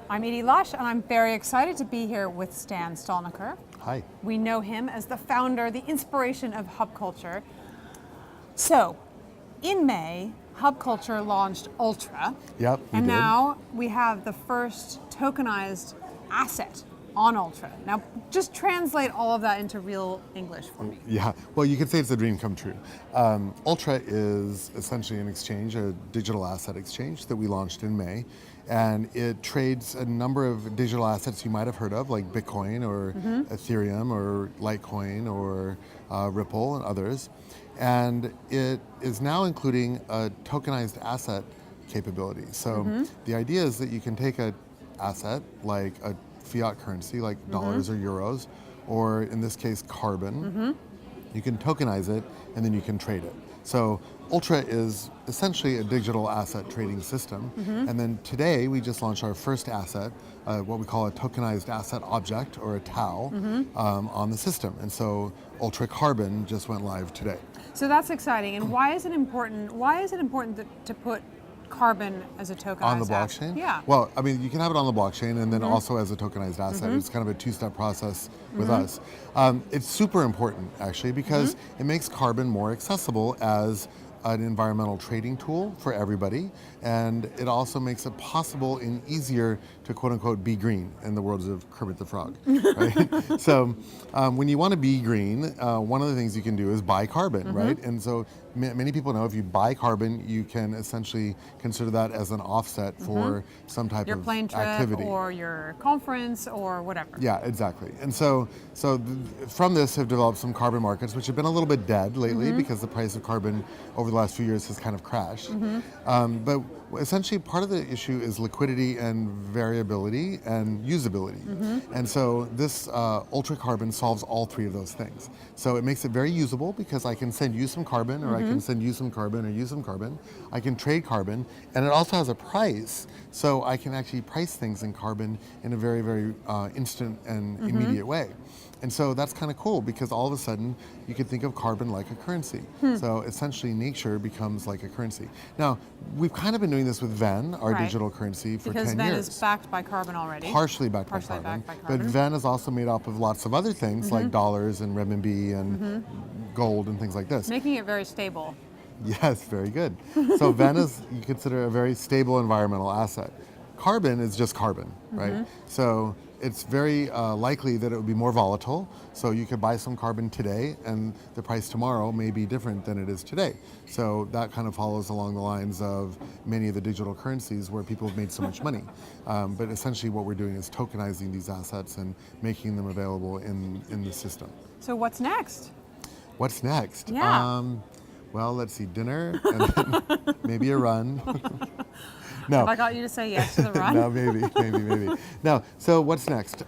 I'm Edie Lush, and I'm very excited to be here with Stan Stolnaker. Hi. We know him as the founder, the inspiration of Hub Culture. So, in May, Hub Culture launched Ultra. Yep, we and did. now we have the first tokenized asset on Ultra. Now, just translate all of that into real English for me. Yeah, well, you could say it's a dream come true. Ultra is essentially an exchange, a digital asset exchange that we launched in May. And it trades a number of digital assets you might have heard of, like Bitcoin or Ethereum or Litecoin or Ripple and others. And it is now including a tokenized asset capability. So the idea is that you can take an asset like a fiat currency, like dollars or euros, or in this case, carbon. You can tokenize it, and then you can trade it. So Ultra is essentially a digital asset trading system. And then today, we just launched our first asset, what we call a tokenized asset object, or a TAO, on the system. And so Ultra Carbon just went live today. So that's exciting. And why is it important? Why is it important to put carbon as a tokenized On the asset? blockchain? Yeah. Well, I mean, you can have it on the blockchain and then also as a tokenized asset. It's kind of a two-step process with us. It's super important, actually, because it makes carbon more accessible as an environmental trading tool for everybody, and it also makes it possible and easier to quote-unquote be green in the words of Kermit the Frog. Right? So when you want to be green, one of the things you can do is buy carbon, right? And so many people know if you buy carbon, you can essentially consider that as an offset for some type Your of plane trip activity. or your conference or whatever. Yeah, exactly. And so from this have developed some carbon markets, which have been a little bit dead lately because the price of carbon over the last few years has kind of crashed. But essentially part of the issue is liquidity and variability and usability. And so this Ultra Carbon solves all three of those things. So it makes it very usable because I can send you some carbon, or I can send you some carbon, or you some carbon. I can trade carbon, and it also has a price, so I can actually price things in carbon in a very, very instant and immediate way. And so that's kind of cool because all of a sudden you can think of carbon like a currency. So essentially nature becomes like a currency. Now, we've kind of been doing this with VEN, our digital currency, for 10 years. Because VEN is backed by carbon already. Partially backed by carbon. But VEN is also made up of lots of other things like dollars and renminbi and gold and things like this. Making it very stable. Yes, very good. So VEN is, you consider, a very stable environmental asset. Carbon is just carbon, right? So it's very likely that it would be more volatile. So you could buy some carbon today and the price tomorrow may be different than it is today. So that kind of follows along the lines of many of the digital currencies where people have made so much money. But essentially what we're doing is tokenizing these assets and making them available in the system. So what's next? What's next? Yeah. Well, let's see, dinner and then maybe a run. No. Have I got you to say yes to the run? No, maybe. No, so what's next?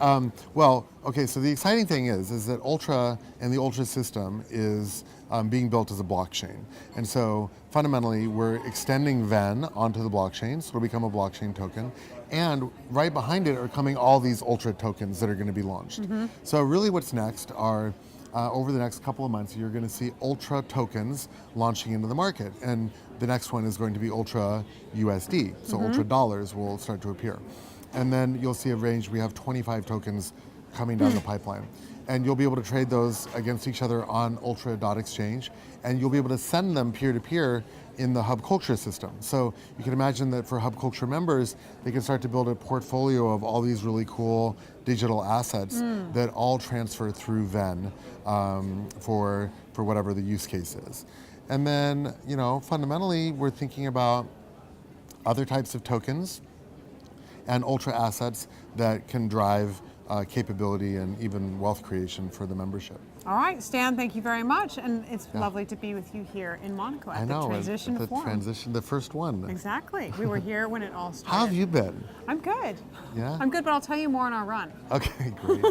Well, okay, so the exciting thing is that Ultra and the Ultra system is being built as a blockchain. And so fundamentally, we're extending VEN onto the blockchain, so it'll become a blockchain token. And right behind it are coming all these Ultra tokens that are going to be launched. So really what's next are over the next couple of months, you're going to see Ultra tokens launching into the market. And the next one is going to be Ultra USD. So Ultra dollars will start to appear. And then you'll see a range. We have 25 tokens coming down the pipeline. And you'll be able to trade those against each other on Ultra.exchange. And you'll be able to send them peer-to-peer in the Hub Culture system. So you can imagine that for Hub Culture members, they can start to build a portfolio of all these really cool digital assets that all transfer through VEN for whatever the use case is. And then, fundamentally, we're thinking about other types of tokens and Ultra assets that can drive capability and even wealth creation for the membership. All right, Stan, thank you very much. And it's lovely to be with you here in Monaco at the Transition Forum. Transition, the first one. Exactly. We were here when it all started. How have you been? I'm good. Yeah? I'm good, but I'll tell you more on our run. Okay, great.